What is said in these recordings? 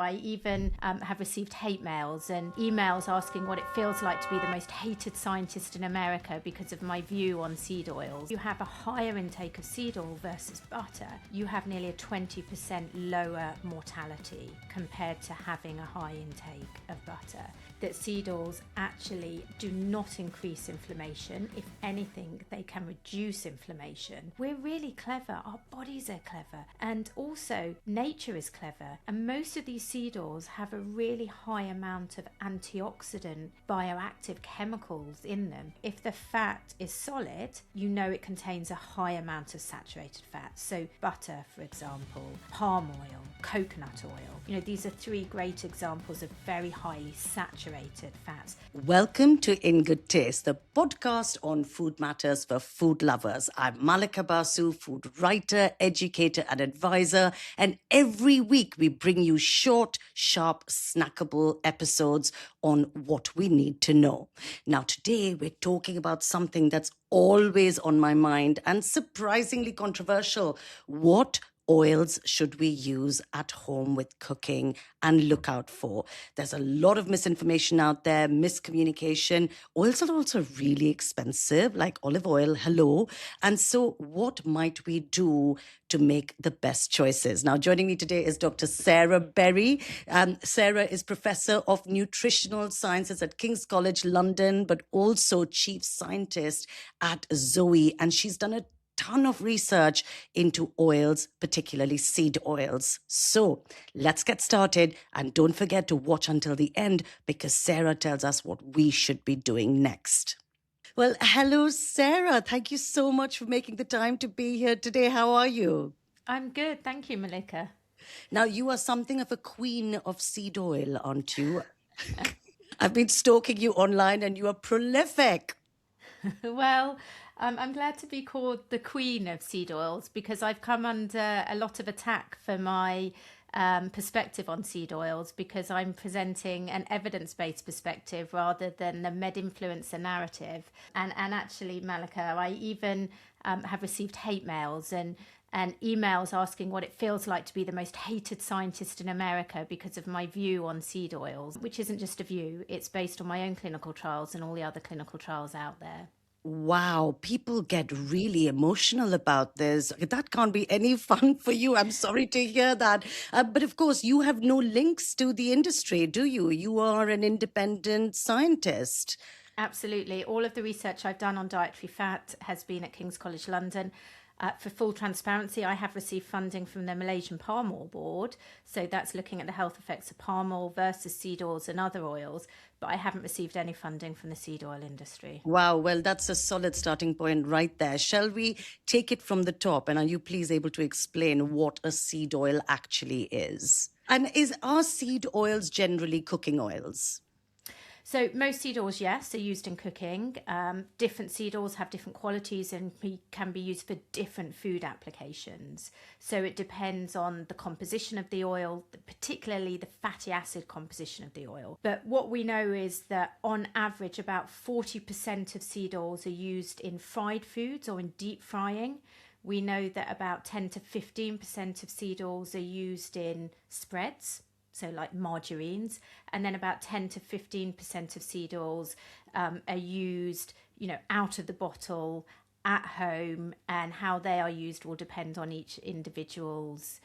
I even have received hate mails and emails asking what it feels like to be the most hated scientist in America because of my view on seed oils. You have a higher intake of seed oil versus butter. You have nearly a 20% lower mortality compared to having a high intake of butter. That seed oils actually do not increase inflammation. If anything, they can reduce inflammation. We're really clever. Our bodies are clever. And also, nature is clever. And most of these seed oils have a really high amount of antioxidant bioactive chemicals in them. If the fat is solid, you know it contains a high amount of saturated fat. So butter, for example, palm oil, coconut oil. These are three great examples of very highly saturated fats. Welcome to In Good Taste, the podcast on food matters for food lovers. I'm Malika Basu, food writer, educator, and advisor. And every week we bring you short, sharp, snackable episodes on what we need to know. Now, today we're talking about something that's always on my mind and surprisingly controversial. What oils should we use at home with cooking and look out for? There's a lot of misinformation out there, miscommunication. Oils are also really expensive, like olive oil, hello. And so what might we do to make the best choices? Now, joining me today is Dr. Sarah Berry. Sarah is Professor of Nutritional Sciences at King's College London, but also Chief Scientist at Zoe. And she's done a ton of research into oils, particularly seed oils. So let's get started, and don't forget to watch until the end because Sarah tells us what we should be doing next. Well, hello, Sarah. Thank you so much for making the time to be here today. How are you? I'm good. Thank you, Malika. Now, you are something of a queen of seed oil, aren't you? I've been stalking you online and you are prolific. Well, I'm glad to be called the queen of seed oils because I've come under a lot of attack for my perspective on seed oils because I'm presenting an evidence-based perspective rather than the med-influencer narrative. And actually, Malika, I even have received hate mails and emails asking what it feels like to be the most hated scientist in America because of my view on seed oils, which isn't just a view, it's based on my own clinical trials and all the other clinical trials out there. Wow, people get really emotional about this. That can't be any fun for you. I'm sorry to hear that. But of course, you have no links to the industry, do you? You are an independent scientist. Absolutely. All of the research I've done on dietary fat has been at King's College London. For full transparency, I have received funding from the Malaysian Palm Oil Board. So that's looking at the health effects of palm oil versus seed oils and other oils. But I haven't received any funding from the seed oil industry. Wow, well, that's a solid starting point right there. Shall we take it from the top? And are you please able to explain what a seed oil actually is? And are seed oils generally cooking oils? So most seed oils, yes, are used in cooking. Different seed oils have different qualities and can be used for different food applications. So it depends on the composition of the oil, particularly the fatty acid composition of the oil. But what we know is that on average, about 40% of seed oils are used in fried foods or in deep frying. We know that about 10 to 15% of seed oils are used in spreads, so like margarines, and then about 10 to 15% of seed oils are used, out of the bottle, at home, and how they are used will depend on each individual's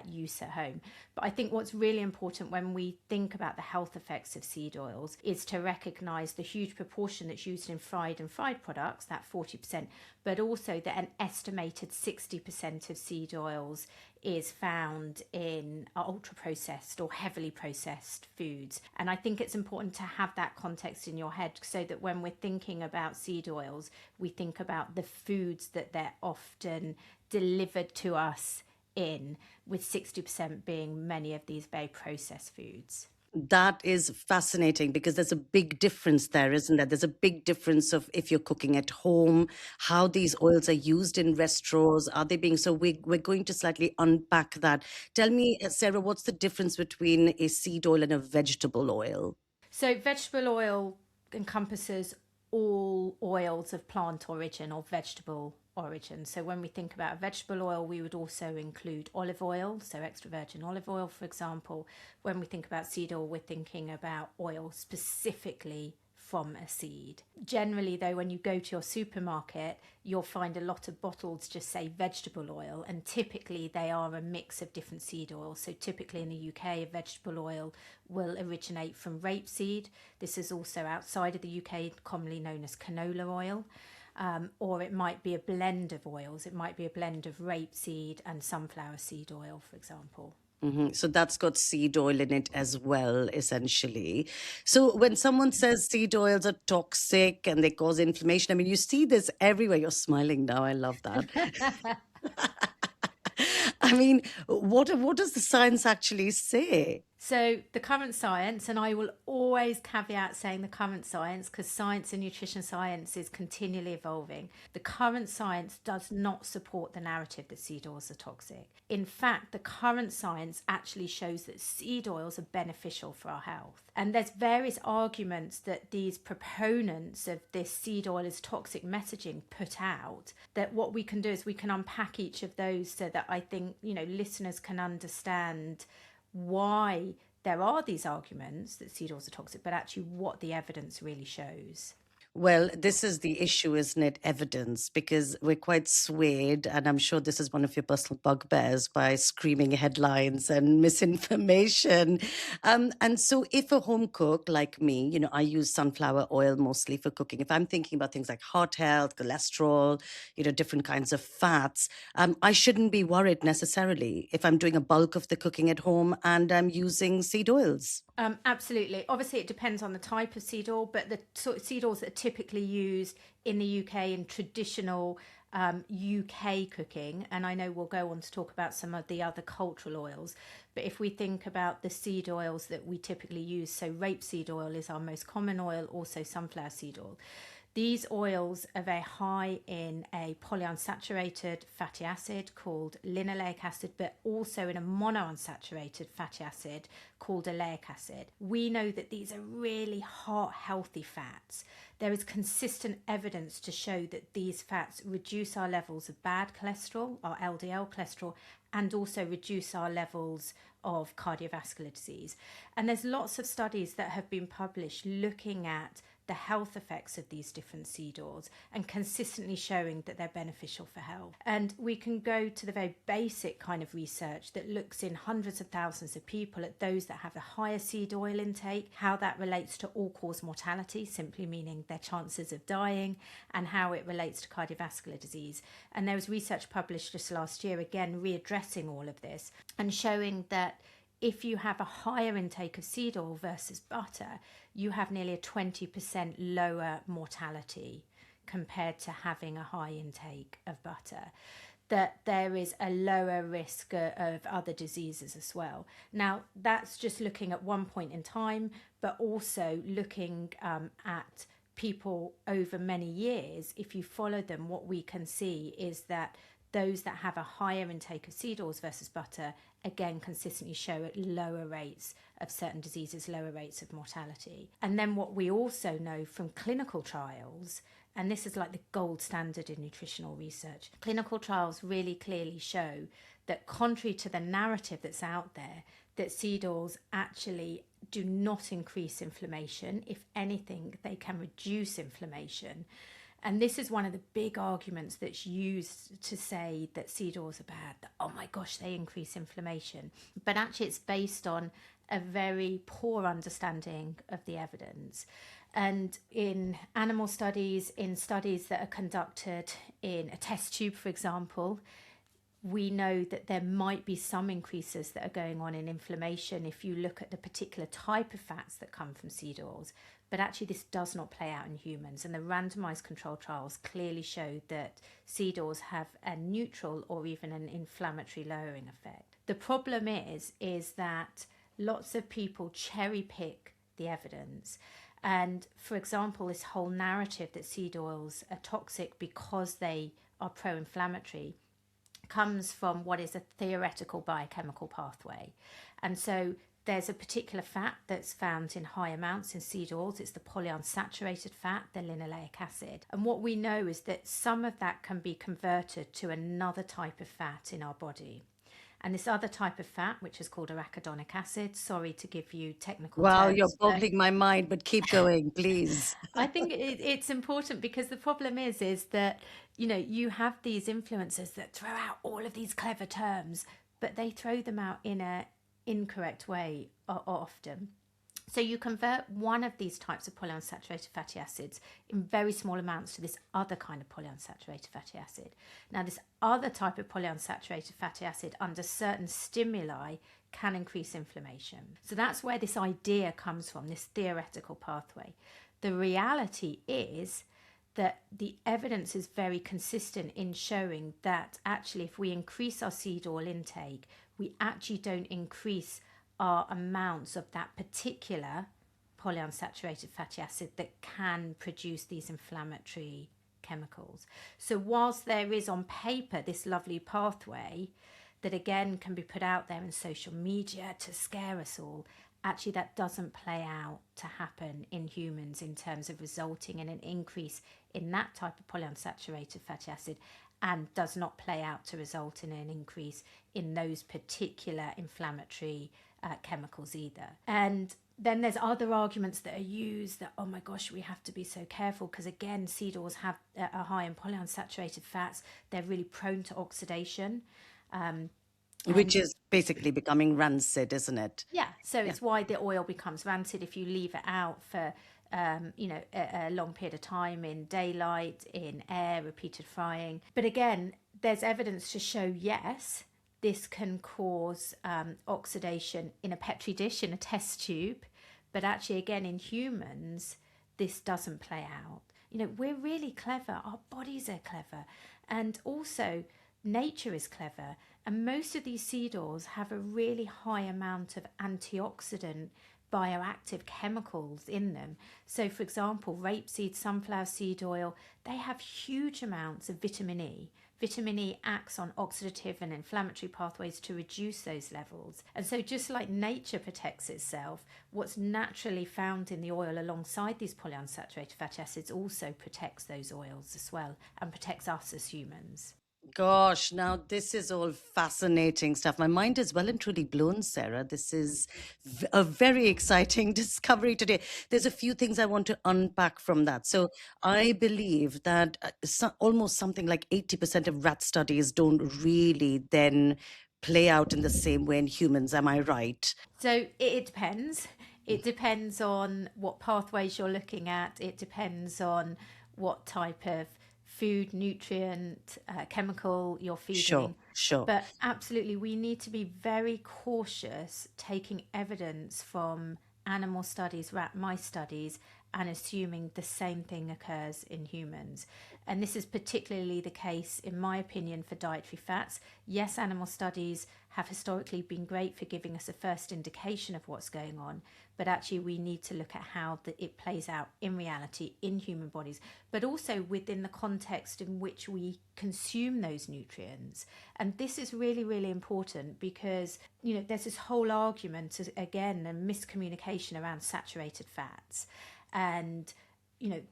use at home. But I think what's really important when we think about the health effects of seed oils is to recognise the huge proportion that's used in fried products, that 40%, but also that an estimated 60% of seed oils is found in ultra-processed or heavily processed foods. And I think it's important to have that context in your head so that when we're thinking about seed oils, we think about the foods that they're often delivered to us in, with 60% being many of these very processed foods. That is fascinating because there's a big difference there, isn't there? There's a big difference of if you're cooking at home, how these oils are used in restaurants, are they being... So we're going to slightly unpack that. Tell me, Sarah, what's the difference between a seed oil and a vegetable oil? So vegetable oil encompasses all oils of plant origin or vegetable origin. So when we think about a vegetable oil, we would also include olive oil, so extra virgin olive oil, for example. When we think about seed oil, we're thinking about oil specifically from a seed. Generally, though, when you go to your supermarket, you'll find a lot of bottles just say vegetable oil, and typically they are a mix of different seed oils. So typically in the UK, a vegetable oil will originate from rapeseed. This is also outside of the UK commonly known as canola oil. Or it might be a blend of oils. It might be a blend of rapeseed and sunflower seed oil, for example. So that's got seed oil in it as well, essentially. So when someone says seed oils are toxic and they cause inflammation, I mean, you see this everywhere. You're smiling now. I love that. I mean, what does the science actually say? So the current science, and I will always caveat saying the current science because science and nutrition science is continually evolving. The current science does not support the narrative that seed oils are toxic. In fact, the current science actually shows that seed oils are beneficial for our health. And there's various arguments that these proponents of this seed oil is toxic messaging put out, that what we can do is we can unpack each of those so that I think, listeners can understand why there are these arguments that seed oils are toxic, but actually what the evidence really shows. Well, this is the issue, isn't it? Evidence, because we're quite swayed, and I'm sure this is one of your personal bugbears by screaming headlines and misinformation. And so, if a home cook like me, I use sunflower oil mostly for cooking. If I'm thinking about things like heart health, cholesterol, different kinds of fats, I shouldn't be worried necessarily if I'm doing a bulk of the cooking at home and I'm using seed oils. Absolutely. Obviously, it depends on the type of seed oil, but the sort of seed oils that are typically used in the UK in traditional UK cooking, and I know we'll go on to talk about some of the other cultural oils, but if we think about the seed oils that we typically use, so rapeseed oil is our most common oil, also sunflower seed oil. These oils are very high in a polyunsaturated fatty acid called linoleic acid, but also in a monounsaturated fatty acid called oleic acid. We know that these are really heart healthy fats. There is consistent evidence to show that these fats reduce our levels of bad cholesterol, our LDL cholesterol, and also reduce our levels of cardiovascular disease. And there's lots of studies that have been published looking at the health effects of these different seed oils and consistently showing that they're beneficial for health. And we can go to the very basic kind of research that looks in hundreds of thousands of people at those that have a higher seed oil intake, how that relates to all-cause mortality, simply meaning their chances of dying, and how it relates to cardiovascular disease. And there was research published just last year, again, readdressing all of this and showing that if you have a higher intake of seed oil versus butter, you have nearly a 20% lower mortality compared to having a high intake of butter. That there is a lower risk of other diseases as well. Now, that's just looking at one point in time, but also looking at people over many years. If you follow them, what we can see is that those that have a higher intake of seed oils versus butter, again, consistently show at lower rates of certain diseases, lower rates of mortality. And then what we also know from clinical trials, and this is like the gold standard in nutritional research, clinical trials really clearly show that contrary to the narrative that's out there, that seed oils actually do not increase inflammation. If anything, they can reduce inflammation. And this is one of the big arguments that's used to say that seed oils are bad, that, oh my gosh, they increase inflammation. But actually it's based on a very poor understanding of the evidence. And in animal studies, in studies that are conducted in a test tube, for example, we know that there might be some increases that are going on in inflammation if you look at the particular type of fats that come from seed oils. But actually this does not play out in humans, and the randomized control trials clearly show that seed oils have a neutral or even an inflammatory lowering effect. The problem is that lots of people cherry pick the evidence. And for example, this whole narrative that seed oils are toxic because they are pro-inflammatory comes from what is a theoretical biochemical pathway. And so there's a particular fat that's found in high amounts in seed oils. It's the polyunsaturated fat, the linoleic acid. And what we know is that some of that can be converted to another type of fat in our body. And this other type of fat, which is called arachidonic acid, sorry to give you technical Wow, terms, you're but boggling my mind, but keep going, please. I think it's important because the problem is that, you have these influencers that throw out all of these clever terms, but they throw them out in a incorrect way often. So you convert one of these types of polyunsaturated fatty acids in very small amounts to this other kind of polyunsaturated fatty acid. Now, this other type of polyunsaturated fatty acid under certain stimuli can increase inflammation. So that's where this idea comes from, this theoretical pathway. The reality is that the evidence is very consistent in showing that actually if we increase our seed oil intake, we actually don't increase our amounts of that particular polyunsaturated fatty acid that can produce these inflammatory chemicals. So whilst there is on paper this lovely pathway that again can be put out there in social media to scare us all, actually that doesn't play out to happen in humans in terms of resulting in an increase in that type of polyunsaturated fatty acid, and does not play out to result in an increase in those particular inflammatory chemicals either. And then there's other arguments that are used that, oh my gosh, we have to be so careful because again, seed oils are high in polyunsaturated fats. They're really prone to oxidation. Which is basically becoming rancid, isn't it? Yeah, so it's why the oil becomes rancid if you leave it out for a long period of time in daylight, in air, repeated frying. But again, there's evidence to show, yes, this can cause oxidation in a petri dish, in a test tube. But actually, again, in humans, this doesn't play out. We're really clever. Our bodies are clever. And also, nature is clever. And most of these seed oils have a really high amount of antioxidant bioactive chemicals in them. So for example, rapeseed, sunflower seed oil, they have huge amounts of vitamin E. Vitamin E acts on oxidative and inflammatory pathways to reduce those levels. And so just like nature protects itself, what's naturally found in the oil alongside these polyunsaturated fatty acids also protects those oils as well and protects us as humans. Gosh, now this is all fascinating stuff. My mind is well and truly blown, Sarah. This is a very exciting discovery today. There's a few things I want to unpack from that. So I believe that almost something like 80% of rat studies don't really then play out in the same way in humans. Am I right? So it depends. It depends on what pathways you're looking at. It depends on what type of food, nutrient, chemical you're feeding. Sure. But absolutely, we need to be very cautious taking evidence from animal studies, rat mice studies, and assuming the same thing occurs in humans. And this is particularly the case, in my opinion, for dietary fats. Yes, animal studies have historically been great for giving us a first indication of what's going on, but actually we need to look at how it plays out in reality in human bodies, but also within the context in which we consume those nutrients. And this is really, really important because, there's this whole argument, again, and miscommunication around saturated fats. And,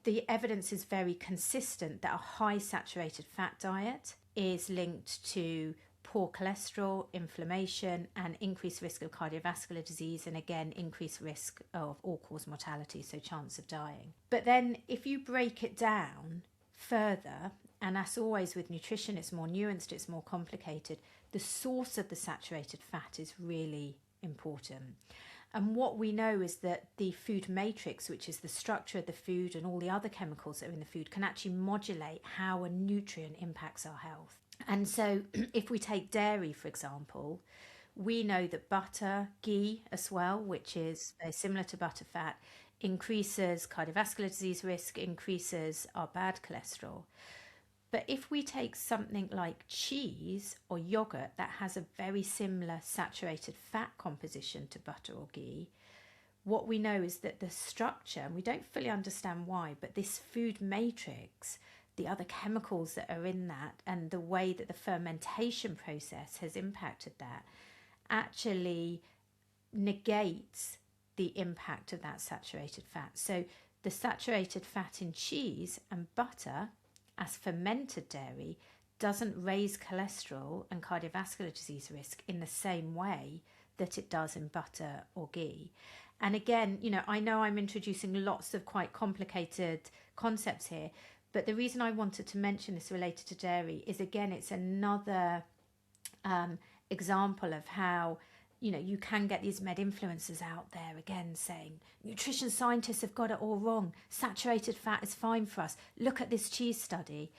the evidence is very consistent that a high saturated fat diet is linked to poor cholesterol, inflammation, and increased risk of cardiovascular disease, and again, increased risk of all-cause mortality, so chance of dying. But then if you break it down further, and as always with nutrition, it's more nuanced, it's more complicated, the source of the saturated fat is really important. And what we know is that the food matrix, which is the structure of the food and all the other chemicals that are in the food, can actually modulate how a nutrient impacts our health. And so if we take dairy, for example, we know that butter, ghee as well, which is very similar to butterfat, increases cardiovascular disease risk, increases our bad cholesterol. But if we take something like cheese or yogurt that has a very similar saturated fat composition to butter or ghee, what we know is that the structure, and we don't fully understand why, but this food matrix, the other chemicals that are in that, and the way that the fermentation process has impacted that, actually negates the impact of that saturated fat. So the saturated fat in cheese and butter as fermented dairy doesn't raise cholesterol and cardiovascular disease risk in the same way that it does in butter or ghee. And again, I know I'm introducing lots of quite complicated concepts here, but the reason I wanted to mention this related to dairy is, again, it's another example of how you can get these med influencers out there again saying nutrition scientists have got it all wrong, saturated fat is fine for us, look at this cheese study.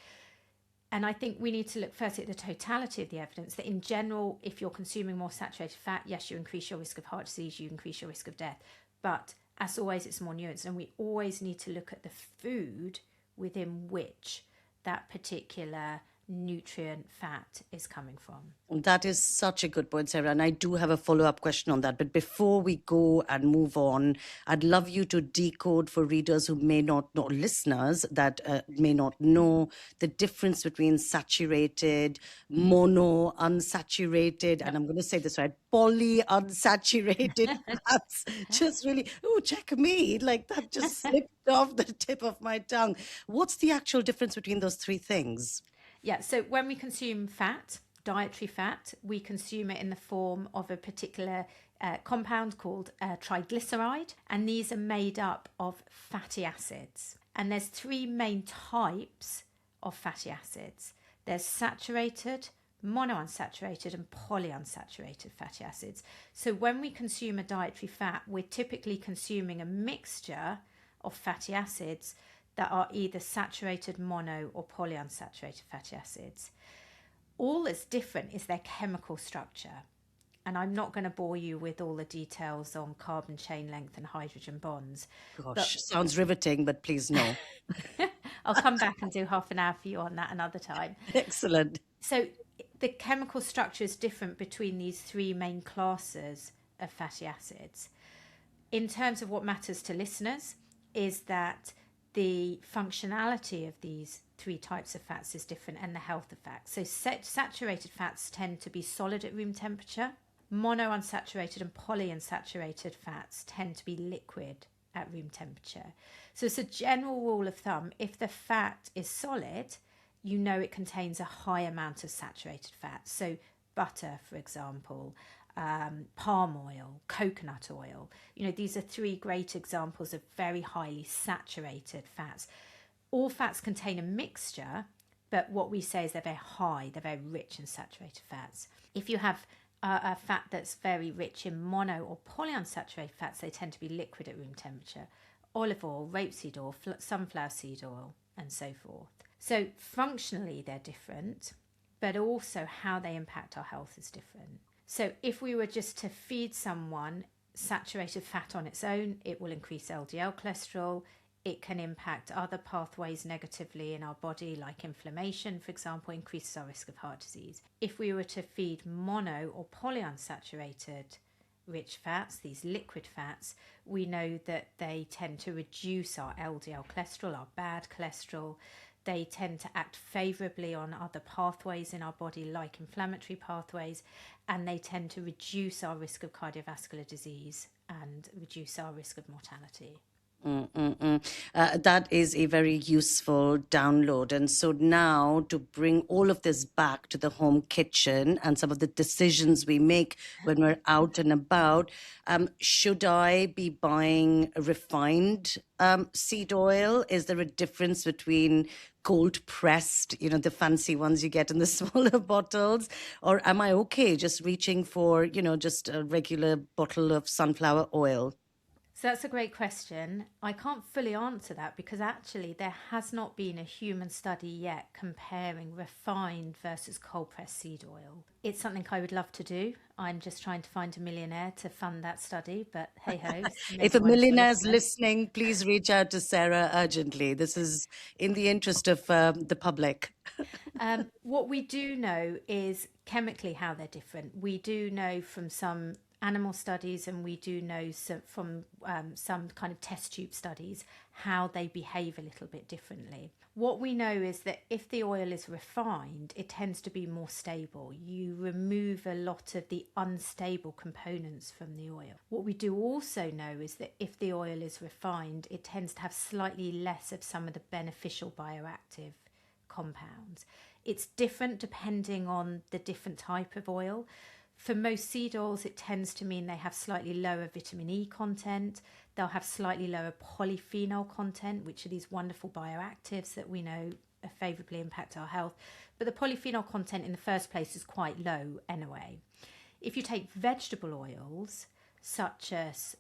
And I think we need to look first at the totality of the evidence, that in general, if you're consuming more saturated fat, yes, you increase your risk of heart disease, you increase your risk of death. But as always, it's more nuanced, and we always need to look at the food within which that particular nutrient fat is coming from. That is such a good point, Sarah. And I do have a follow-up question on that. But before we go and move on, I'd love you to decode for readers who may not know, listeners that may not know the difference between saturated, mono, unsaturated, and I'm going to say this right, polyunsaturated fats. Just really, oh, check me. Like that just slipped off the tip of my tongue. What's the actual difference between those three things? Yeah, so when we consume fat, dietary fat, we consume it in the form of a particular compound called triglyceride, and these are made up of fatty acids. And there's three main types of fatty acids. There's saturated, monounsaturated, and polyunsaturated fatty acids. So when we consume a dietary fat, we're typically consuming a mixture of fatty acids that are either saturated mono or polyunsaturated fatty acids. All that's different is their chemical structure. And I'm not going to bore you with all the details on carbon chain length and hydrogen bonds. Gosh, sounds riveting, but please no. I'll come back and do half an hour for you on that another time. Excellent. So the chemical structure is different between these three main classes of fatty acids. In terms of what matters to listeners is that the functionality of these three types of fats is different, and the health effects. So saturated fats tend to be solid at room temperature. Monounsaturated and polyunsaturated fats tend to be liquid at room temperature. So it's a general rule of thumb, if the fat is solid, it contains a high amount of saturated fat. So butter, for example, palm oil, coconut oil. These are three great examples of very highly saturated fats. All fats contain a mixture, but what we say is they're very high, they're very rich in saturated fats. If you have a fat that's very rich in mono or polyunsaturated fats, they tend to be liquid at room temperature. Olive oil, rapeseed oil, sunflower seed oil, and so forth. So functionally they're different, but also how they impact our health is different. So if we were just to feed someone saturated fat on its own, it will increase LDL cholesterol. It can impact other pathways negatively in our body, like inflammation, for example, increases our risk of heart disease. If we were to feed mono or polyunsaturated rich fats, these liquid fats, we know that they tend to reduce our LDL cholesterol, our bad cholesterol. They tend to act favourably on other pathways in our body, like inflammatory pathways, and they tend to reduce our risk of cardiovascular disease and reduce our risk of mortality. That is a very useful download. And so now to bring all of this back to the home kitchen and some of the decisions we make when we're out and about, should I be buying refined seed oil? Is there a difference between cold pressed, the fancy ones you get in the smaller bottles? Or am I okay just reaching for, just a regular bottle of sunflower oil? So that's a great question. I can't fully answer that because actually there has not been a human study yet comparing refined versus cold pressed seed oil. It's something I would love to do. I'm just trying to find a millionaire to fund that study, but hey ho. If a millionaire is listening, please reach out to Sarah urgently. This is in the interest of the public. What we do know is chemically how they're different. We do know from some animal studies, and we do know from some kind of test tube studies how they behave a little bit differently. What we know is that if the oil is refined, it tends to be more stable. You remove a lot of the unstable components from the oil. What we do also know is that if the oil is refined, it tends to have slightly less of some of the beneficial bioactive compounds. It's different depending on the different type of oil. For most seed oils, it tends to mean they have slightly lower vitamin E content. They'll have slightly lower polyphenol content, which are these wonderful bioactives that we know favourably impact our health. But the polyphenol content in the first place is quite low anyway. If you take vegetable oils, such as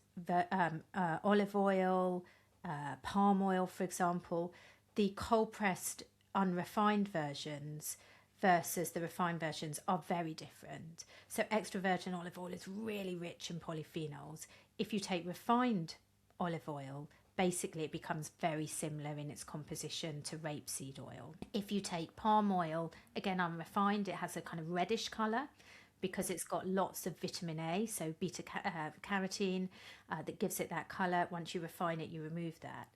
olive oil, palm oil, for example, the cold-pressed unrefined versions versus the refined versions are very different. So extra virgin olive oil is really rich in polyphenols. If you take refined olive oil, basically it becomes very similar in its composition to rapeseed oil. If you take palm oil, again unrefined, it has a kind of reddish colour because it's got lots of vitamin A, so beta carotene, that gives it that colour. Once you refine it, you remove that.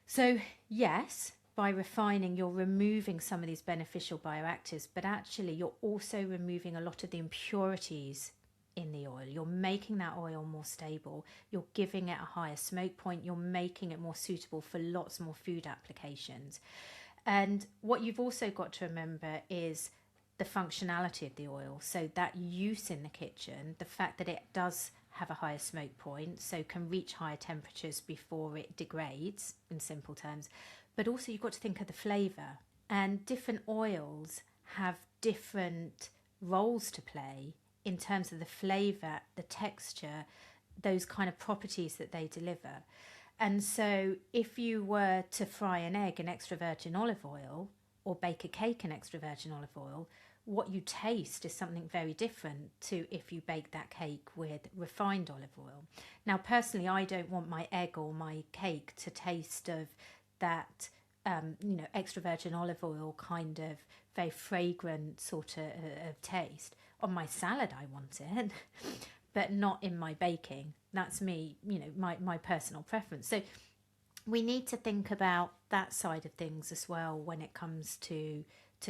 So yes, by refining, you're removing some of these beneficial bioactives, but actually you're also removing a lot of the impurities in the oil. You're making that oil more stable. You're giving it a higher smoke point. You're making it more suitable for lots more food applications. And what you've also got to remember is the functionality of the oil. So that use in the kitchen, the fact that it does have a higher smoke point, so can reach higher temperatures before it degrades, in simple terms. But also you've got to think of the flavour, and different oils have different roles to play in terms of the flavour, the texture, those kind of properties that they deliver. And so if you were to fry an egg in extra virgin olive oil or bake a cake in extra virgin olive oil, what you taste is something very different to if you bake that cake with refined olive oil. Now, personally, I don't want my egg or my cake to taste of that extra virgin olive oil kind of very fragrant sort of taste. On my salad I want it, but not in my baking. That's me, my personal preference. So we need to think about that side of things as well when it comes to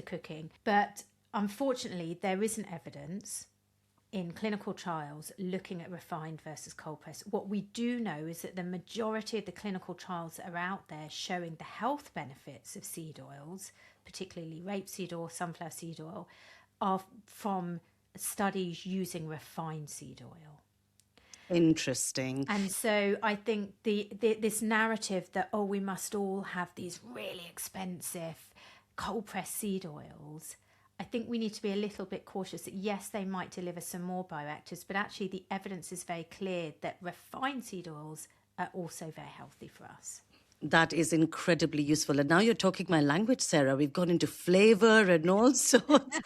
cooking. But unfortunately, there isn't evidence in clinical trials looking at refined versus cold press. What we do know is that the majority of the clinical trials that are out there showing the health benefits of seed oils, particularly rapeseed oil, sunflower seed oil, are from studies using refined seed oil. Interesting. And so I think this narrative that, we must all have these really expensive cold pressed seed oils, I think we need to be a little bit cautious that yes, they might deliver some more bioactives, but actually the evidence is very clear that refined seed oils are also very healthy for us. That is incredibly useful. And now you're talking my language, Sarah. We've gone into flavor and all sorts.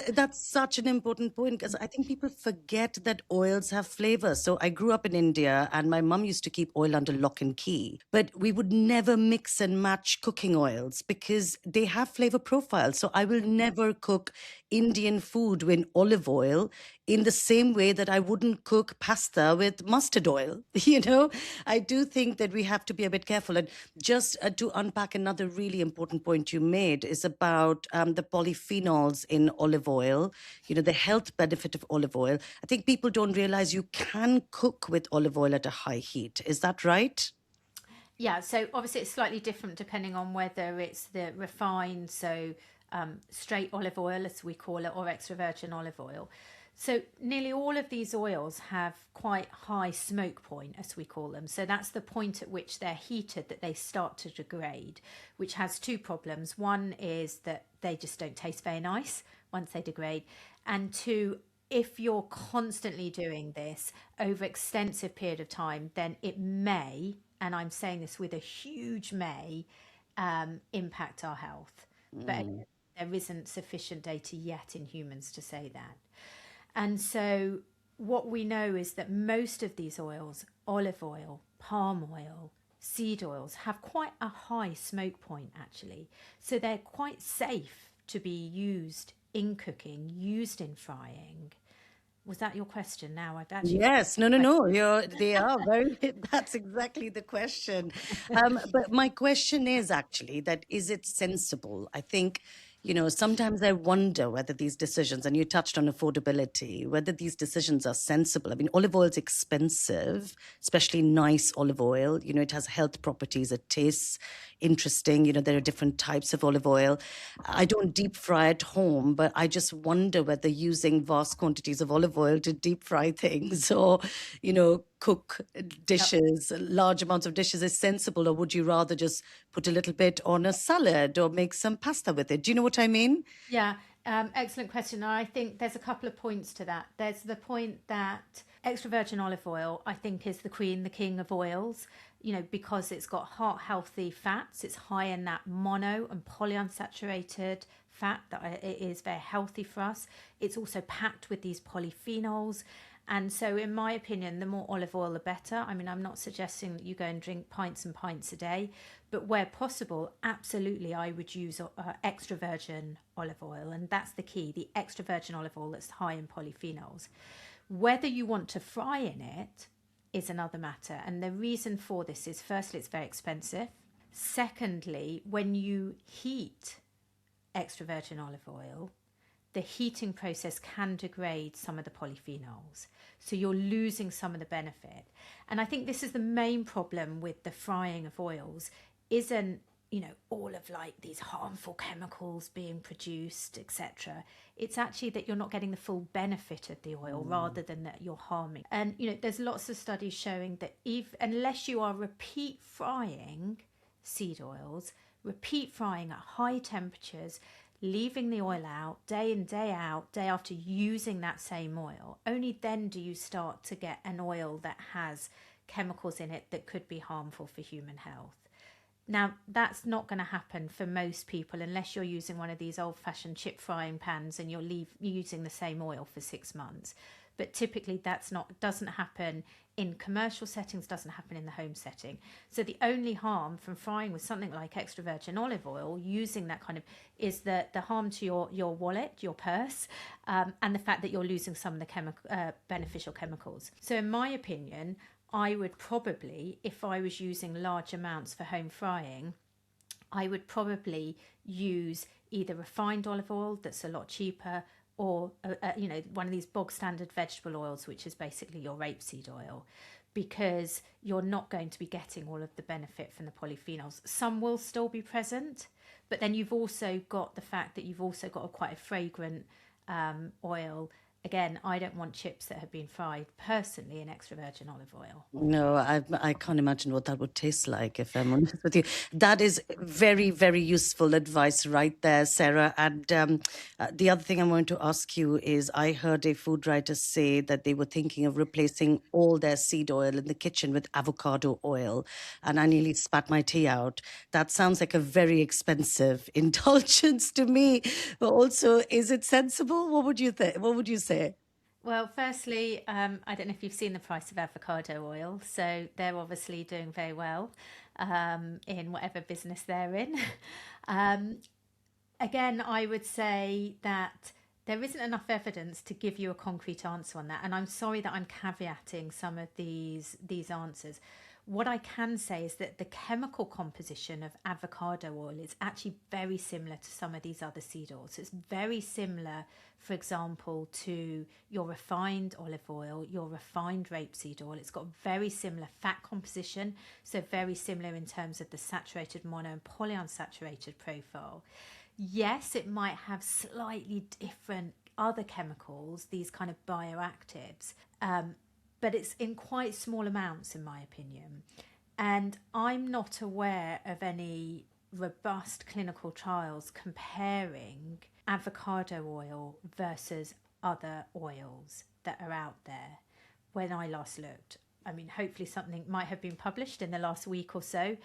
That's such an important point because I think people forget that oils have flavor. So I grew up in India and my mum used to keep oil under lock and key. But we would never mix and match cooking oils because they have flavor profiles. So I will never cook Indian food with olive oil in the same way that I wouldn't cook pasta with mustard oil. I do think that we have to be a bit careful. And just to unpack another really important point you made is about the polyphenols in olive oil, the health benefit of olive oil. I think people don't realize you can cook with olive oil at a high heat. Is that right? Yeah, so obviously it's slightly different depending on whether it's the refined, so straight olive oil, as we call it, or extra virgin olive oil. So nearly all of these oils have quite high smoke point, as we call them. So that's the point at which they're heated that they start to degrade, which has two problems. One is that they just don't taste very nice once they degrade. And two, if you're constantly doing this over extensive period of time, then it may, and I'm saying this with a huge may, impact our health. But there isn't sufficient data yet in humans to say that. And so what we know is that most of these oils, olive oil, palm oil, seed oils, have quite a high smoke point actually. So they're quite safe to be used in cooking, used in frying. Was that your question now? I've actually Yes, no. They are very, that's exactly the question. But my question is actually that is it sensible? I think, sometimes I wonder whether these decisions, and you touched on affordability, whether these decisions are sensible. I mean, olive oil is expensive, especially nice olive oil. It has health properties, it tastes interesting. There are different types of olive oil. I don't deep fry at home, but I just wonder whether using vast quantities of olive oil to deep fry things or, cook Yep. dishes, large amounts of dishes is sensible, or would you rather just put a little bit on a salad or make some pasta with it? Do you know what I mean? Yeah, excellent question. I think there's a couple of points to that. There's the point that extra virgin olive oil, I think, is the queen, the king of oils, because it's got heart healthy fats. It's high in that mono and polyunsaturated fat that it is very healthy for us. It's also packed with these polyphenols. And so, in my opinion, the more olive oil, the better. I mean, I'm not suggesting that you go and drink pints and pints a day, but where possible, absolutely, I would use extra virgin olive oil. And that's the key, the extra virgin olive oil that's high in polyphenols. Whether you want to fry in it is another matter. And the reason for this is, firstly, it's very expensive. Secondly, when you heat extra virgin olive oil, the heating process can degrade some of the polyphenols. So you're losing some of the benefit. And I think this is the main problem with the frying of oils isn't, all of like these harmful chemicals being produced, etc. It's actually that you're not getting the full benefit of the oil rather than that you're harming. And, there's lots of studies showing that unless you are repeat frying seed oils, repeat frying at high temperatures, leaving the oil out day in, day out, day after using that same oil, only then do you start to get an oil that has chemicals in it that could be harmful for human health. Now, that's not going to happen for most people unless you're using one of these old-fashioned chip frying pans and you're using the same oil for 6 months. But typically doesn't happen in commercial settings, doesn't happen in the home setting. So the only harm from frying with something like extra virgin olive oil, using that kind of, is the harm to your wallet, your purse, and the fact that you're losing some of the beneficial chemicals. So in my opinion, I would probably, if I was using large amounts for home frying, I would probably use either refined olive oil that's a lot cheaper, or one of these bog standard vegetable oils, which is basically your rapeseed oil, because you're not going to be getting all of the benefit from the polyphenols. Some will still be present, but then you've also got the fact that you've also got quite a fragrant oil. Again, I don't want chips that have been fried personally in extra virgin olive oil. No, I can't imagine what that would taste like, if I'm honest with you. That is very, very useful advice right there, Sarah. And the other thing I want to ask you is, I heard a food writer say that they were thinking of replacing all their seed oil in the kitchen with avocado oil. And I nearly spat my tea out. That sounds like a very expensive indulgence to me. But also, is it sensible? What would you think? What would you say? Well, firstly, I don't know if you've seen the price of avocado oil, so they're obviously doing very well in whatever business they're in. Again, I would say that there isn't enough evidence to give you a concrete answer on that, and I'm sorry that I'm caveating some of these answers. What I can say is that the chemical composition of avocado oil is actually very similar to some of these other seed oils. So it's very similar, for example, to your refined olive oil, your refined rapeseed oil. It's got very similar fat composition, so very similar in terms of the saturated mono and polyunsaturated profile. Yes, it might have slightly different other chemicals, these kind of bioactives, but it's in quite small amounts, in my opinion. And I'm not aware of any robust clinical trials comparing avocado oil versus other oils that are out there when I last looked. I mean, hopefully something might have been published in the last week or so.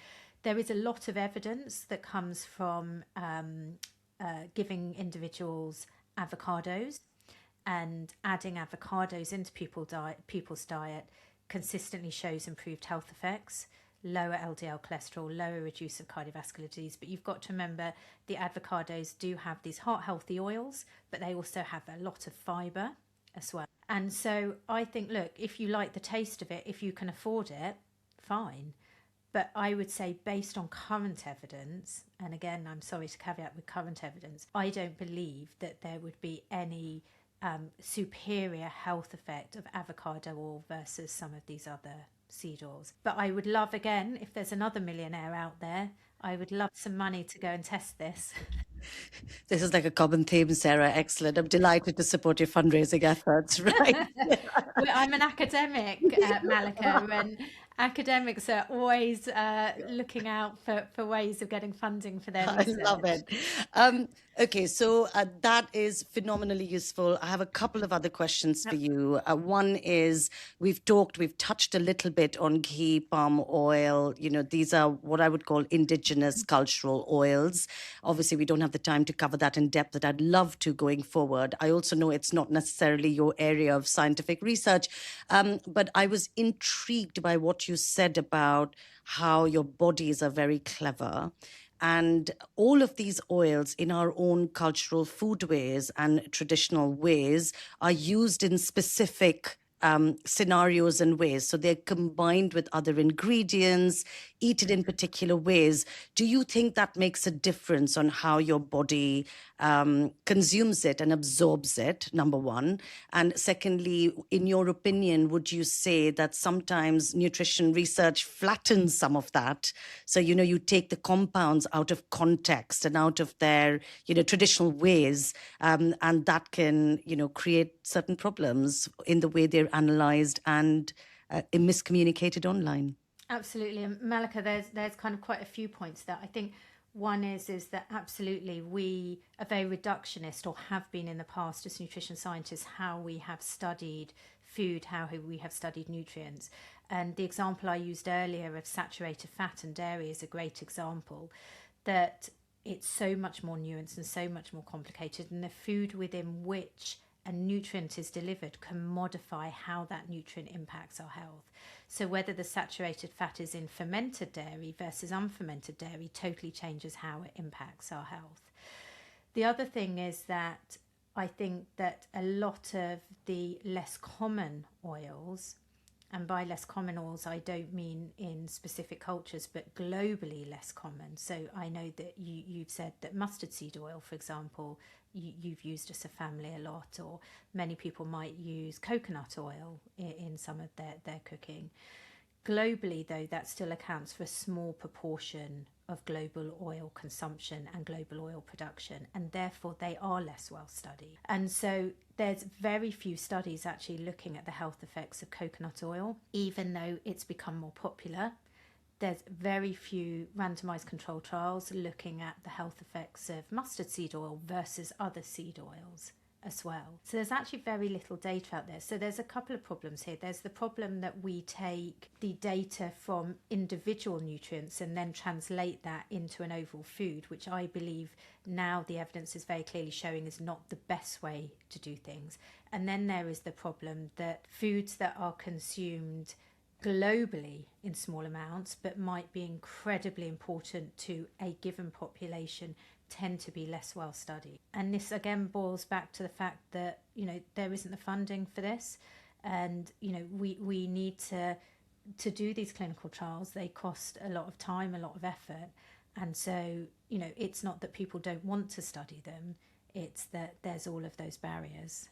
There is a lot of evidence that comes from giving individuals avocados, and adding avocados into people's diet consistently shows improved health effects, lower LDL cholesterol, lower reduce of cardiovascular disease. But you've got to remember the avocados do have these heart healthy oils, but they also have a lot of fibre as well. And so I think, look, if you like the taste of it, if you can afford it, fine. But I would say, based on current evidence, and again, I'm sorry to caveat with current evidence, I don't believe that there would be any superior health effect of avocado oil versus some of these other seed oils. But I would love, again, if there's another millionaire out there, I would love some money to go and test this. This is like a common theme, Sarah. Excellent. I'm delighted to support your fundraising efforts, right? Well, I'm an academic, Malika, and academics are always looking out for ways of getting funding for their I love research. it. Okay, so that is phenomenally useful. I have a couple of other questions for you. One is we've touched a little bit on ghee, palm oil. These are what I would call indigenous cultural oils. Obviously, we don't have the time to cover that in depth that I'd love to going forward. I also know it's not necessarily your area of scientific research, but I was intrigued by what you said about how your bodies are very clever. And all of these oils in our own cultural foodways and traditional ways are used in specific scenarios and ways. So they're combined with other ingredients, eaten in particular ways. Do you think that makes a difference on how your body consumes it and absorbs it, number one? And secondly, in your opinion, would you say that sometimes nutrition research flattens some of that? So, you take the compounds out of context and out of their, traditional ways, and that can, create certain problems in the way they're analyzed and miscommunicated online. Absolutely. And Malika, there's kind of quite a few points there. I think one is that absolutely we are very reductionist, or have been in the past as nutrition scientists, how we have studied food, how we have studied nutrients. And the example I used earlier of saturated fat and dairy is a great example, that it's so much more nuanced and so much more complicated, and the food within which a nutrient is delivered can modify how that nutrient impacts our health. So whether the saturated fat is in fermented dairy versus unfermented dairy totally changes how it impacts our health. The other thing is that I think that a lot of the less common oils, and by less common oils I don't mean in specific cultures, but globally less common. So I know that you've said that mustard seed oil, for example, you've used as a family a lot, or many people might use coconut oil in some of their cooking. Globally, though, that still accounts for a small proportion of global oil consumption and global oil production, and therefore they are less well studied. And so there's very few studies actually looking at the health effects of coconut oil, even though it's become more popular. There's very few randomized control trials looking at the health effects of mustard seed oil versus other seed oils as well. So there's actually very little data out there. So there's a couple of problems here. There's the problem that we take the data from individual nutrients and then translate that into an overall food, which I believe now the evidence is very clearly showing is not the best way to do things. And then there is the problem that foods that are consumed globally in small amounts but might be incredibly important to a given population tend to be less well studied. And this again boils back to the fact that there isn't the funding for this, and we need to do these clinical trials. They cost a lot of time, a lot of effort, and so it's not that people don't want to study them, it's that there's all of those barriers.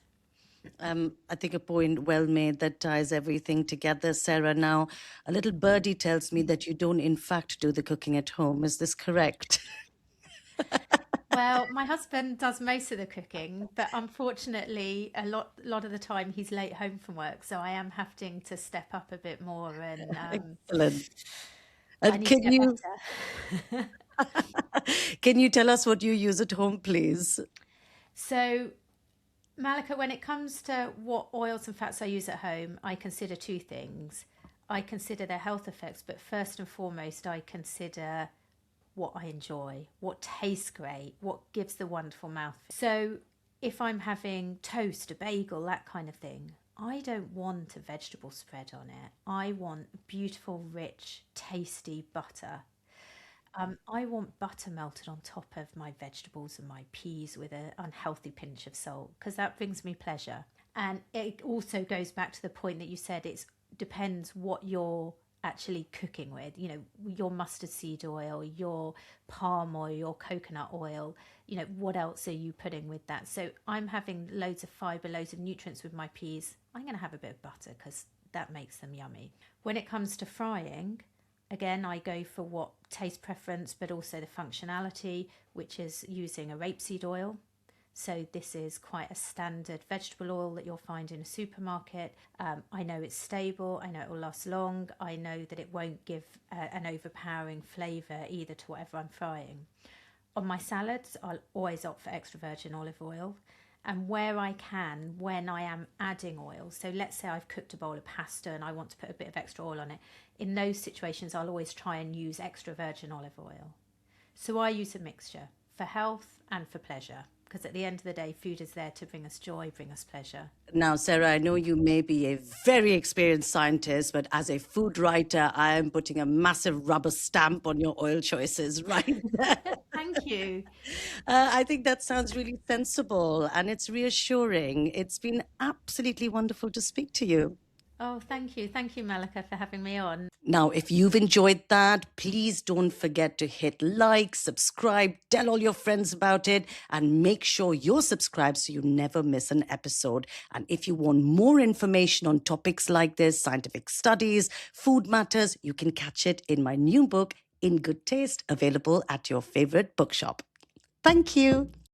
I think a point well made that ties everything together, Sarah. Now, a little birdie tells me that you don't, in fact, do the cooking at home. Is this correct? Well, my husband does most of the cooking, but unfortunately, a lot of the time he's late home from work, so I am having to step up a bit more, and Excellent. I And need to can get you better. can you tell us what you use at home, please? So, Malika, when it comes to what oils and fats I use at home, I consider two things. I consider their health effects, but first and foremost, I consider what I enjoy, what tastes great, what gives the wonderful mouth. So if I'm having toast, a bagel, that kind of thing, I don't want a vegetable spread on it. I want beautiful, rich, tasty butter. I want butter melted on top of my vegetables and my peas with an unhealthy pinch of salt, because that brings me pleasure. And it also goes back to the point that you said, it depends what you're actually cooking with. You know, your mustard seed oil, your palm oil, your coconut oil, you know, what else are you putting with that? So I'm having loads of fibre, loads of nutrients with my peas. I'm going to have a bit of butter because that makes them yummy. When it comes to frying, again, I go for what taste preference, but also the functionality, which is using a rapeseed oil. So this is quite a standard vegetable oil that you'll find in a supermarket. I know it's stable. I know it will last long. I know that it won't give an overpowering flavour either to whatever I'm frying. On my salads, I'll always opt for extra virgin olive oil. And where I can, when I am adding oil, so let's say I've cooked a bowl of pasta and I want to put a bit of extra oil on it, in those situations I'll always try and use extra virgin olive oil. So I use a mixture for health and for pleasure, because at the end of the day, food is there to bring us joy, bring us pleasure. Now, Sarah, I know you may be a very experienced scientist, but as a food writer, I am putting a massive rubber stamp on your oil choices right there. Thank you. I think that sounds really sensible and it's reassuring. It's been absolutely wonderful to speak to you. Oh, thank you. Thank you, Malika, for having me on. Now, if you've enjoyed that, please don't forget to hit like, subscribe, tell all your friends about it, and make sure you're subscribed so you never miss an episode. And if you want more information on topics like this, scientific studies, food matters, you can catch it in my new book, In Good Taste, available at your favorite bookshop. Thank you.